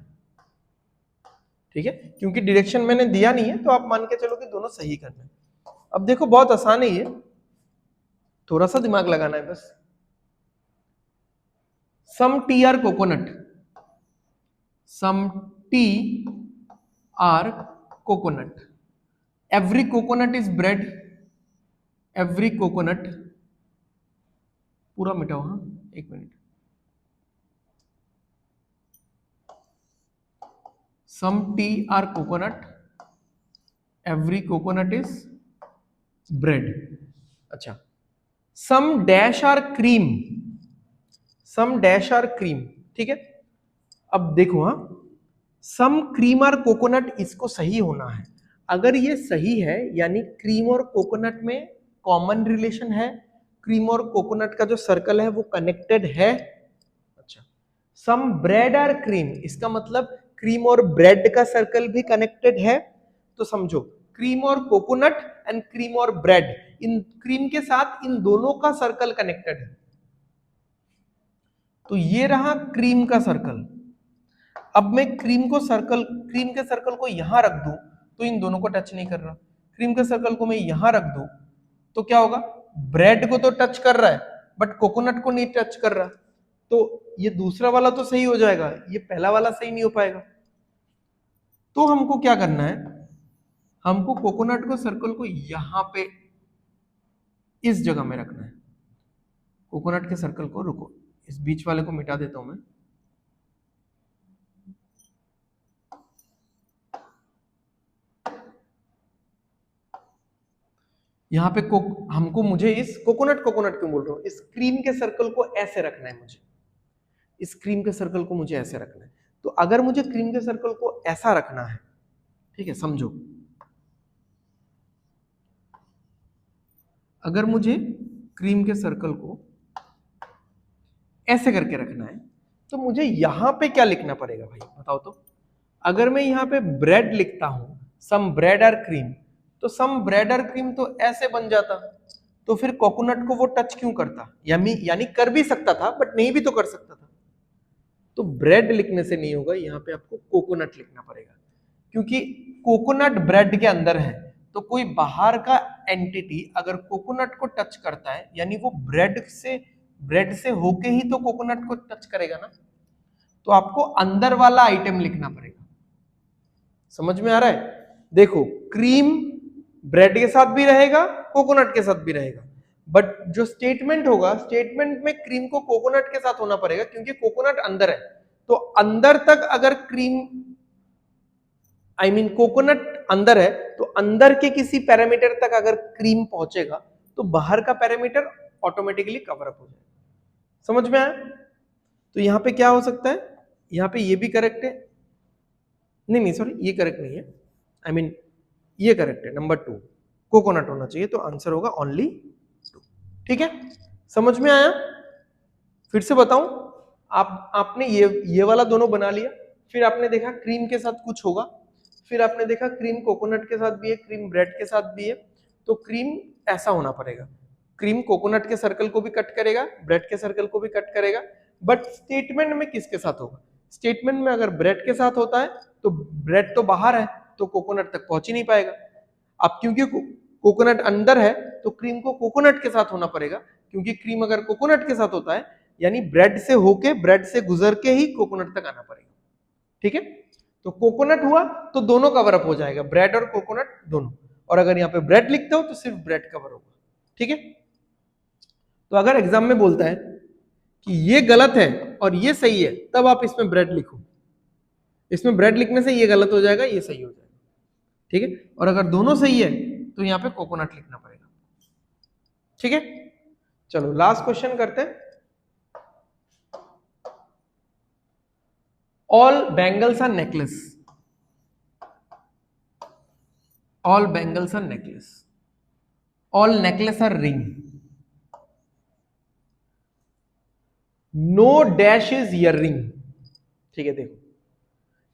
ठीक है, क्योंकि डायरेक्शन मैंने दिया नहीं है तो आप मान के चलो कि दोनों सही करना है। अब देखो बहुत आसान है ये, थोड़ा सा दिमाग लगाना है बस। Some tea are coconut, some tea are coconut, every coconut is bread, every coconut, पूरा मिटाओ, हाँ एक minute, some tea are coconut, every coconut is bread. अच्छा, some dash are cream, some dash are cream, ठीक है। अब देखो, हाँ, सम क्रीम आर कोकोनट, इसको सही होना है। अगर ये सही है यानी क्रीम और कोकोनट में कॉमन रिलेशन है, क्रीम और कोकोनट का जो सर्कल है वो कनेक्टेड है। अच्छा, सम ब्रेड आर क्रीम, इसका मतलब क्रीम और ब्रेड का सर्कल भी कनेक्टेड है। तो समझो क्रीम और कोकोनट एंड क्रीम और ब्रेड, इन क्रीम के साथ इन दोनों का सर्कल कनेक्टेड है। तो ये रहा क्रीम का सर्कल। अब मैं क्रीम को सर्कल, क्रीम के सर्कल को यहां रख दूं तो इन दोनों को टच नहीं कर रहा, क्रीम के सर्कल को मैं यहां रख दूं तो क्या होगा, ब्रेड को तो टच कर रहा है बट कोकोनट को नहीं टच कर रहा, तो ये दूसरा वाला तो सही हो जाएगा, ये पहला वाला सही नहीं हो पाएगा। तो हमको क्या करना है, हमको कोकोनट को सर्कल को यहां पे इस जगह में रखना है, कोकोनट के सर्कल को, रुको इस बीच वाले को मिटा देता हूं मैं, यहाँ पे हमको, मुझे इस कोकोनट, कोकोनट क्यों बोल रहा हूँ, इस क्रीम के सर्कल को ऐसे रखना है मुझे, इस क्रीम के सर्कल को मुझे ऐसे रखना है। तो अगर मुझे क्रीम के सर्कल को ऐसा रखना है, ठीक है, समझो, अगर मुझे क्रीम के सर्कल को ऐसे करके रखना है तो मुझे यहां पे क्या लिखना पड़ेगा भाई बताओ तो। अगर मैं यहाँ पे ब्रेड लिखता हूं, सम ब्रेड और क्रीम, तो सम ब्रेड और क्रीम तो ऐसे बन जाता, तो फिर कोकोनट को वो टच क्यों करता, यानी कर भी सकता था बट नहीं भी तो कर सकता था। तो ब्रेड लिखने से नहीं होगा, यहाँ पे आपको कोकोनट लिखना पड़ेगा, क्योंकि कोकोनट ब्रेड के अंदर है। तो कोई बाहर का एंटिटी अगर कोकोनट को टच करता है यानी वो ब्रेड से होके ही तो कोकोनट को टच करेगा ना, तो आपको अंदर वाला आइटम लिखना पड़ेगा। समझ में आ रहा है? देखो क्रीम ब्रेड के साथ भी रहेगा, कोकोनट के साथ भी रहेगा, बट जो स्टेटमेंट होगा, स्टेटमेंट में क्रीम को कोकोनट के साथ होना पड़ेगा क्योंकि कोकोनट अंदर है। तो अंदर तक अगर क्रीम, कोकोनट अंदर है तो अंदर के किसी पैरामीटर तक अगर क्रीम पहुंचेगा तो बाहर का पैरामीटर ऑटोमेटिकली कवर अप हो जाएगा। समझ में आया? तो यहां पे क्या हो सकता है, यहां पे ये भी करेक्ट है, नहीं सॉरी ये करेक्ट नहीं है, ये करेक्ट है, नंबर 2 कोकोनट होना चाहिए, तो आंसर होगा ओनली 2। ठीक है, समझ में आया? फिर से बताऊं, आपने ये वाला दोनों बना लिया, फिर आपने देखा क्रीम के साथ कुछ होगा, फिर आपने देखा क्रीम कोकोनट के साथ भी है, क्रीम ब्रेड के साथ भी है, तो क्रीम ऐसा होना पड़ेगा, क्रीम कोकोनट के सर्कल को भी कट करेगा, ब्रेड के सर्कल को भी कट करेगा, बट स्टेटमेंट में किसके साथ होगा? स्टेटमेंट में अगर ब्रेड के साथ होता है तो ब्रेड तो बाहर है, तो कोकोनट तक पहुंच ही नहीं पाएगा। अब क्योंकि कोकोनट अंदर है तो क्रीम को कोकोनट के साथ होना पड़ेगा, क्योंकि क्रीम अगर कोकोनट के साथ होता है यानी ब्रेड से होके, ब्रेड से गुजर के ही कोकोनट तक आना पड़ेगा। ठीक है, तो कोकोनट हुआ तो दोनों कवर अप हो जाएगा, ब्रेड और कोकोनट दोनों, और अगर यहाँ पे ब्रेड लिखते हो तो सिर्फ ब्रेड कवर होगा। ठीक है, तो अगर एग्जाम में बोलता है कि ये गलत है और ये सही है, तब आप इसमें ब्रेड लिखो, इसमें ब्रेड लिखने से ये गलत हो जाएगा, ये सही हो जाएगा। ठीक है, और अगर दोनों सही है तो यहाँ पे कोकोनट लिखना पड़ेगा। ठीक है, चलो लास्ट क्वेश्चन करते हैं। All bangles are necklace, all bangles are necklace, all necklace are ring, no dash is earring. ठीक है, देखो,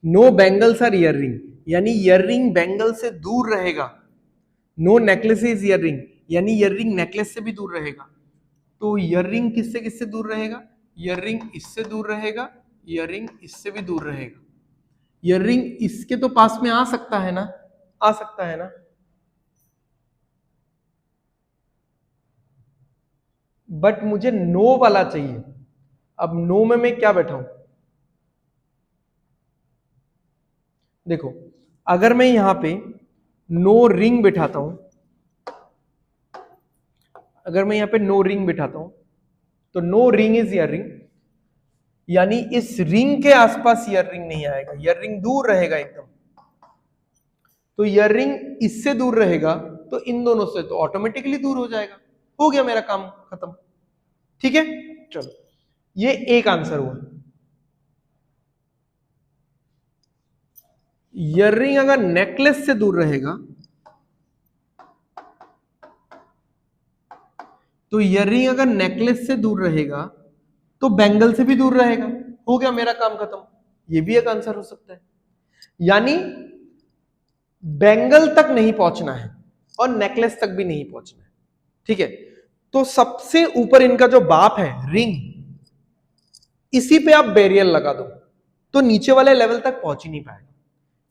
नो बैंगल्स आर ईयररिंग यानी ईयररिंग बैंगल से दूर रहेगा, नो नेकलेस इज ईयररिंग यानी ईयररिंग नेकलेस से भी दूर रहेगा। तो ईयररिंग किससे किससे दूर रहेगा? ईयररिंग इससे दूर रहेगा, ईयररिंग इससे भी दूर रहेगा। ईयररिंग इसके तो पास में आ सकता है ना, आ सकता है ना, बट मुझे नो वाला चाहिए। अब नो में मैं क्या बैठाऊं? देखो, अगर मैं यहां पे नो रिंग बिठाता हूं, अगर मैं यहां पे नो रिंग बिठाता हूं तो नो रिंग इज ईयररिंग, यानी इस रिंग के आसपास ईयररिंग नहीं आएगा, ईयररिंग दूर रहेगा एकदम। तो ईयररिंग इससे दूर रहेगा तो इन दोनों से तो ऑटोमेटिकली दूर हो जाएगा, हो गया मेरा काम खत्म। ठीक है, चलो ये एक आंसर हुआ। ईयररिंग अगर नेकलेस से दूर रहेगा तो ईयररिंग अगर नेकलेस से दूर रहेगा तो बैंगल से भी दूर रहेगा, हो गया मेरा काम खत्म। ये भी एक आंसर हो सकता है, यानी बैंगल तक नहीं पहुंचना है और नेकलेस तक भी नहीं पहुंचना है। ठीक है, तो सबसे ऊपर इनका जो बाप है रिंग, इसी पे आप बैरियर लगा दो तो नीचे वाले लेवल तक पहुंच ही नहीं पाएगा,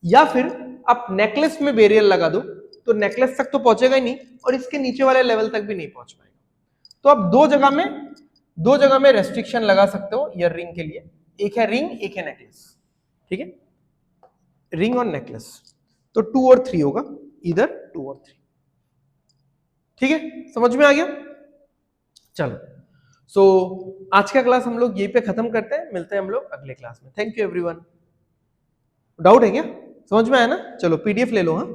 या फिर आप नेकलेस में बैरियर लगा दो तो नेकलेस तक तो पहुंचेगा ही नहीं और इसके नीचे वाले लेवल तक भी नहीं पहुंच पाएगा। तो आप दो जगह में रेस्ट्रिक्शन लगा सकते हो ईयर रिंग के लिए, एक है रिंग, एक है नेकलेस। ठीक है, रिंग और नेकलेस, तो 2 और 3 होगा, इधर 2 और 3। ठीक है, समझ में आ गया? चलो, सो आज का क्लास हम लोग यहीं पे खत्म करते हैं, मिलते हैं हम लोग अगले क्लास में। Thank you everyone. डाउट है क्या? समझ में आया ना? चलो पीडीएफ ले लो। हाँ,